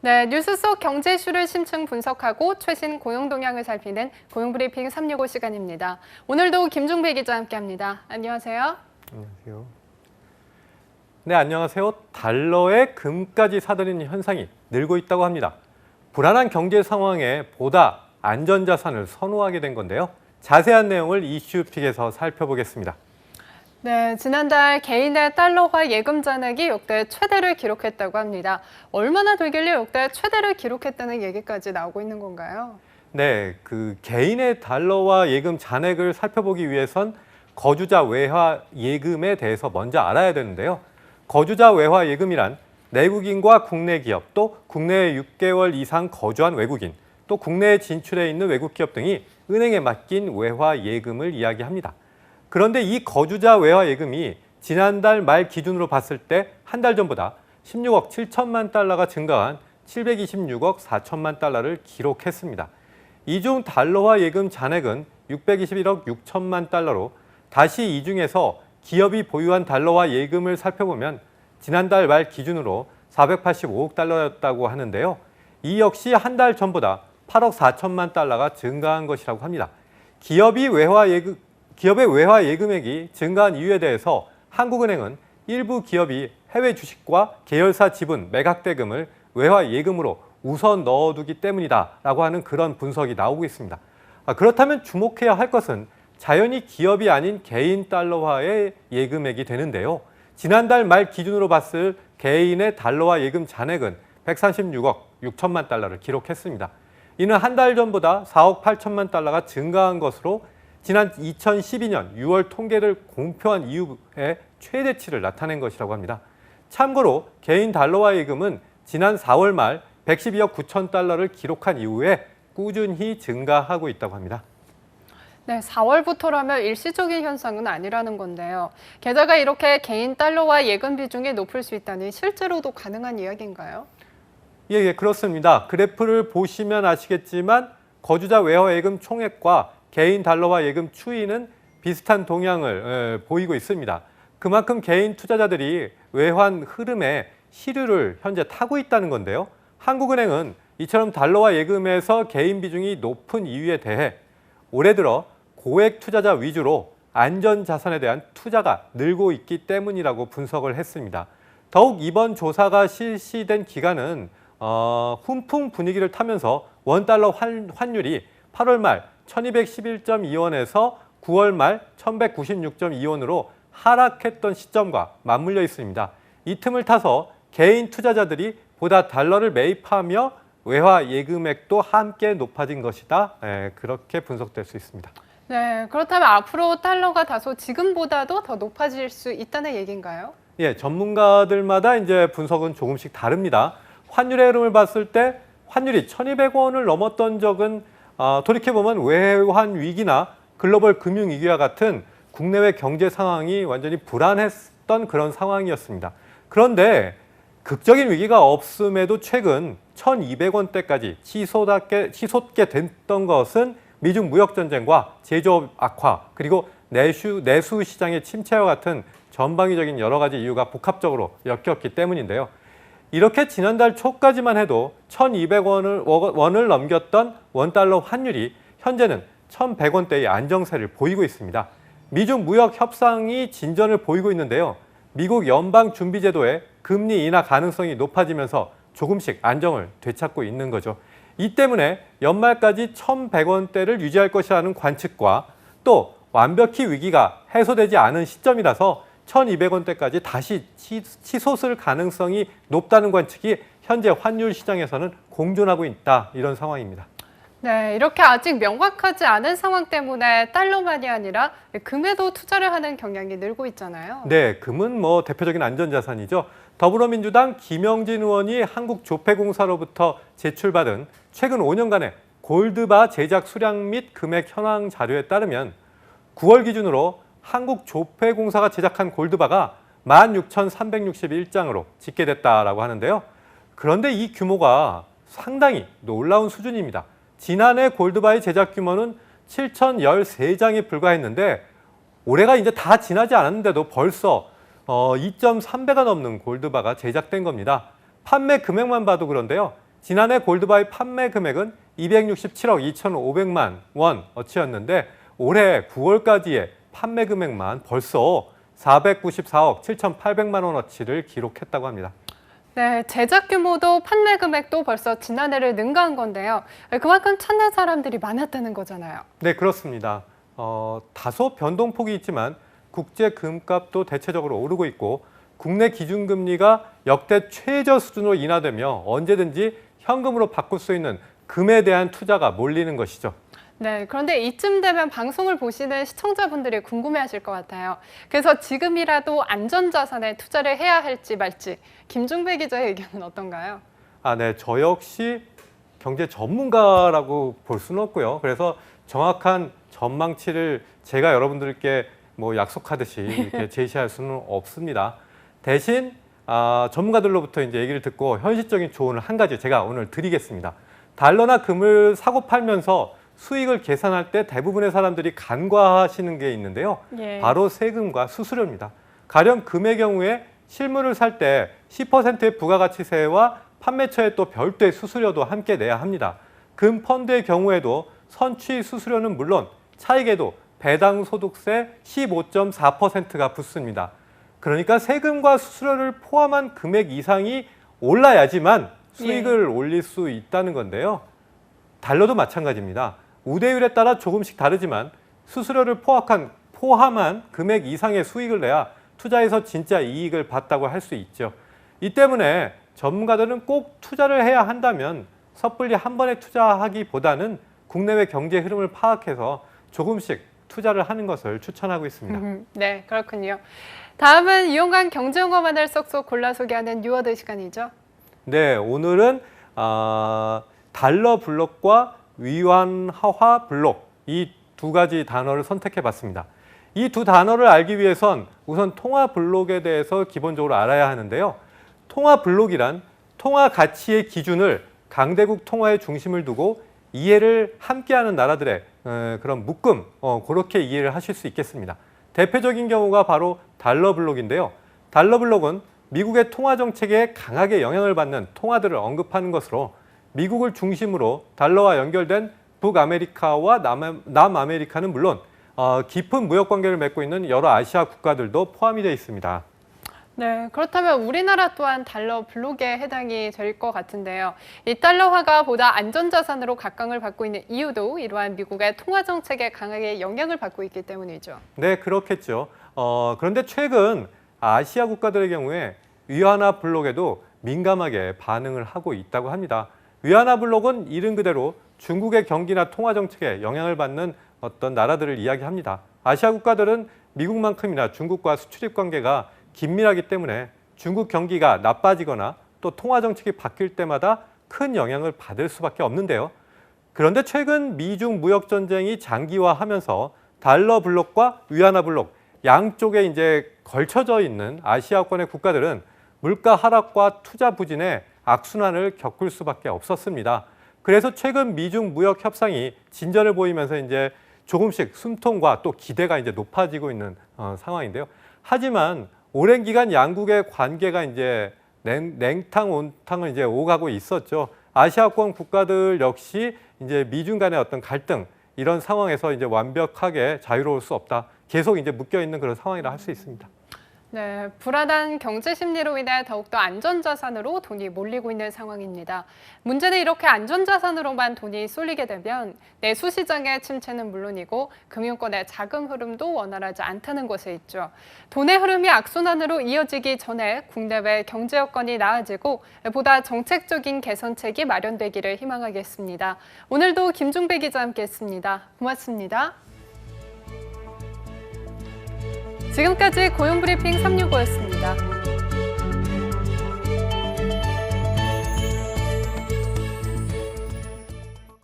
네, 뉴스 속 경제 이슈를 심층 분석하고 최신 고용 동향을 살피는 고용브리핑 365 시간입니다. 오늘도 김종배 기자와 함께합니다. 안녕하세요. 안녕하세요. 네, 안녕하세요. 달러에 금까지 사들이는 현상이 늘고 있다고 합니다. 불안한 경제 상황에 보다 안전자산을 선호하게 된 건데요. 자세한 내용을 이슈픽에서 살펴보겠습니다. 네, 지난달 개인의 달러화 예금 잔액이 역대 최대를 기록했다고 합니다. 얼마나 되길래 역대 최대를 기록했다는 얘기까지 나오고 있는 건가요? 네, 개인의 달러화 예금 잔액을 살펴보기 위해선 거주자 외화 예금에 대해서 먼저 알아야 되는데요. 거주자 외화 예금이란 내국인과 국내 기업, 또 국내에 6개월 이상 거주한 외국인, 또 국내에 진출해 있는 외국 기업 등이 은행에 맡긴 외화 예금을 이야기합니다. 그런데 이 거주자 외화 예금이 지난달 말 기준으로 봤을 때 한 달 전보다 16억 7천만 달러가 증가한 726억 4천만 달러를 기록했습니다. 이 중 달러화 예금 잔액은 621억 6천만 달러로 다시 이 중에서 기업이 보유한 달러화 예금을 살펴보면 지난달 말 기준으로 485억 달러였다고 하는데요. 이 역시 한 달 전보다 8억 4천만 달러가 증가한 것이라고 합니다. 기업의 외화 예금액이 증가한 이유에 대해서 한국은행은 일부 기업이 해외 주식과 계열사 지분 매각 대금을 외화 예금으로 우선 넣어두기 때문이다라고 하는 그런 분석이 나오고 있습니다. 그렇다면 주목해야 할 것은 자연히 기업이 아닌 개인 달러화의 예금액이 되는데요. 지난달 말 기준으로 봤을 개인의 달러화 예금 잔액은 136억 6천만 달러를 기록했습니다. 이는 한 달 전보다 4억 8천만 달러가 증가한 것으로 지난 2012년 6월 통계를 공표한 이후에 최대치를 나타낸 것이라고 합니다. 참고로 개인 달러화 예금은 지난 4월 말 112억 9천 달러를 기록한 이후에 꾸준히 증가하고 있다고 합니다. 네, 4월부터라면 일시적인 현상은 아니라는 건데요. 게다가 이렇게 개인 달러화 예금 비중이 높을 수 있다니 실제로도 가능한 이야기인가요? 예, 그렇습니다. 그래프를 보시면 아시겠지만 거주자 외화 예금 총액과 개인 달러화 예금 추이는 비슷한 동향을 보이고 있습니다. 그만큼 개인 투자자들이 외환 흐름에 시류를 현재 타고 있다는 건데요. 한국은행은 이처럼 달러화 예금에서 개인 비중이 높은 이유에 대해 올해 들어 고액 투자자 위주로 안전자산에 대한 투자가 늘고 있기 때문이라고 분석을 했습니다. 더욱 이번 조사가 실시된 기간은 훈풍 분위기를 타면서 원달러 환율이 8월 말 1211.2원에서 9월 말 1196.2원으로 하락했던 시점과 맞물려 있습니다. 이 틈을 타서 개인 투자자들이 보다 달러를 매입하며 외화 예금액도 함께 높아진 것이다. 그렇게 분석될 수 있습니다. 네, 그렇다면 앞으로 달러가 다소 지금보다도 더 높아질 수 있다는 얘기인가요? 예, 전문가들마다 이제 분석은 조금씩 다릅니다. 환율의 흐름을 봤을 때 환율이 1,200원을 넘었던 적은 돌이켜보면 외환 위기나 글로벌 금융 위기와 같은 국내외 경제 상황이 완전히 불안했던 그런 상황이었습니다. 그런데 극적인 위기가 없음에도 최근 1,200원대까지 치솟게 됐던 것은 미중 무역 전쟁과 제조업 악화, 그리고 내수 시장의 침체와 같은 전방위적인 여러 가지 이유가 복합적으로 엮였기 때문인데요. 이렇게 지난달 초까지만 해도 1,200원을 넘겼던 원달러 환율이 현재는 1,100원대의 안정세를 보이고 있습니다. 미중 무역 협상이 진전을 보이고 있는데요. 미국 연방준비제도의 금리 인하 가능성이 높아지면서 조금씩 안정을 되찾고 있는 거죠. 이 때문에 연말까지 1,100원대를 유지할 것이라는 관측과 또 완벽히 위기가 해소되지 않은 시점이라서 1,200원대까지 다시 치솟을 가능성이 높다는 관측이 현재 환율 시장에서는 공존하고 있다, 이런 상황입니다. 네, 이렇게 아직 명확하지 않은 상황 때문에 달러만이 아니라 금에도 투자를 하는 경향이 늘고 있잖아요. 네, 금은 대표적인 안전자산이죠. 더불어민주당 김영진 의원이 한국조폐공사로부터 제출받은 최근 5년간의 골드바 제작 수량 및 금액 현황 자료에 따르면 9월 기준으로 한국조폐공사가 제작한 골드바가 16,361장으로 집계됐다라고 하는데요. 그런데 이 규모가 상당히 놀라운 수준입니다. 지난해 골드바의 제작 규모는 7,013장에 불과했는데 올해가 이제 다 지나지 않았는데도 벌써 2.3배가 넘는 골드바가 제작된 겁니다. 판매 금액만 봐도 그런데요. 지난해 골드바이 판매 금액은 267억 2,500만 원어치였는데 올해 9월까지의 판매 금액만 벌써 494억 7,800만 원어치를 기록했다고 합니다. 네, 제작 규모도 판매 금액도 벌써 지난해를 능가한 건데요. 그만큼 찾는 사람들이 많았다는 거잖아요. 네, 그렇습니다. 다소 변동폭이 있지만 국제 금값도 대체적으로 오르고 있고 국내 기준금리가 역대 최저 수준으로 인하되며 언제든지 현금으로 바꿀 수 있는 금에 대한 투자가 몰리는 것이죠. 네, 그런데 이쯤 되면 방송을 보시는 시청자분들이 궁금해하실 것 같아요. 그래서 지금이라도 안전자산에 투자를 해야 할지 말지 김중배 기자의 의견은 어떤가요? 네, 저 역시 경제 전문가라고 볼 수는 없고요. 그래서 정확한 전망치를 제가 여러분들께 뭐 약속하듯이 이렇게 제시할 수는 없습니다. 대신 전문가들로부터 이제 얘기를 듣고 현실적인 조언을 한 가지 제가 오늘 드리겠습니다. 달러나 금을 사고 팔면서 수익을 계산할 때 대부분의 사람들이 간과하시는 게 있는데요. 예. 바로 세금과 수수료입니다. 가령 금의 경우에 실물을 살 때 10%의 부가가치세와 판매처에 또 별도의 수수료도 함께 내야 합니다. 금 펀드의 경우에도 선취 수수료는 물론 차익에도 배당 소득세 15.4%가 붙습니다. 그러니까 세금과 수수료를 포함한 금액 이상이 올라야지만 수익을 올릴 수 있다는 건데요. 달러도 마찬가지입니다. 우대율에 따라 조금씩 다르지만 수수료를 포함한 금액 이상의 수익을 내야 투자에서 진짜 이익을 봤다고 할 수 있죠. 이 때문에 전문가들은 꼭 투자를 해야 한다면 섣불리 한 번에 투자하기보다는 국내외 경제 흐름을 파악해서 조금씩 투자를 하는 것을 추천하고 있습니다. 네, 그렇군요. 다음은 이용관 경제용어만을 쏙쏙 골라 소개하는 뉴워드 시간이죠. 네, 오늘은 달러 블록과 위안화 블록 이 두 가지 단어를 선택해 봤습니다. 이 두 단어를 알기 위해선 우선 통화 블록에 대해서 기본적으로 알아야 하는데요. 통화 블록이란 통화 가치의 기준을 강대국 통화의 중심을 두고 이해를 함께하는 나라들의 그런 묶음, 그렇게 이해를 하실 수 있겠습니다. 대표적인 경우가 바로 달러 블록인데요. 달러 블록은 미국의 통화 정책에 강하게 영향을 받는 통화들을 언급하는 것으로 미국을 중심으로 달러와 연결된 북아메리카와 남아메리카는 물론 깊은 무역 관계를 맺고 있는 여러 아시아 국가들도 포함이 되어 있습니다. 네, 그렇다면 우리나라 또한 달러 블록에 해당이 될 것 같은데요. 이 달러화가 보다 안전자산으로 각광을 받고 있는 이유도 이러한 미국의 통화 정책에 강하게 영향을 받고 있기 때문이죠. 네, 그렇겠죠. 그런데 최근 아시아 국가들의 경우에 위안화 블록에도 민감하게 반응을 하고 있다고 합니다. 위안화 블록은 이름 그대로 중국의 경기나 통화 정책에 영향을 받는 어떤 나라들을 이야기합니다. 아시아 국가들은 미국만큼이나 중국과 수출입 관계가 긴밀하기 때문에 중국 경기가 나빠지거나 또 통화 정책이 바뀔 때마다 큰 영향을 받을 수밖에 없는데요. 그런데 최근 미중 무역 전쟁이 장기화하면서 달러 블록과 위안화 블록 양쪽에 이제 걸쳐져 있는 아시아권의 국가들은 물가 하락과 투자 부진에 악순환을 겪을 수밖에 없었습니다. 그래서 최근 미중 무역 협상이 진전을 보이면서 이제 조금씩 숨통과 또 기대가 이제 높아지고 있는 상황인데요. 하지만 오랜 기간 양국의 관계가 이제 냉탕 온탕을 이제 오가고 있었죠. 아시아권 국가들 역시 이제 미중 간의 어떤 갈등 이런 상황에서 이제 완벽하게 자유로울 수 없다. 계속 이제 묶여 있는 그런 상황이라 할 수 있습니다. 네, 불안한 경제 심리로 인해 더욱더 안전자산으로 돈이 몰리고 있는 상황입니다. 문제는 이렇게 안전자산으로만 돈이 쏠리게 되면 내수 시장의 침체는 물론이고 금융권의 자금 흐름도 원활하지 않다는 것에 있죠. 돈의 흐름이 악순환으로 이어지기 전에 국내외 경제 여건이 나아지고 보다 정책적인 개선책이 마련되기를 희망하겠습니다. 오늘도 김중배 기자 함께했습니다. 고맙습니다. 지금까지 고용브리핑 365였습니다.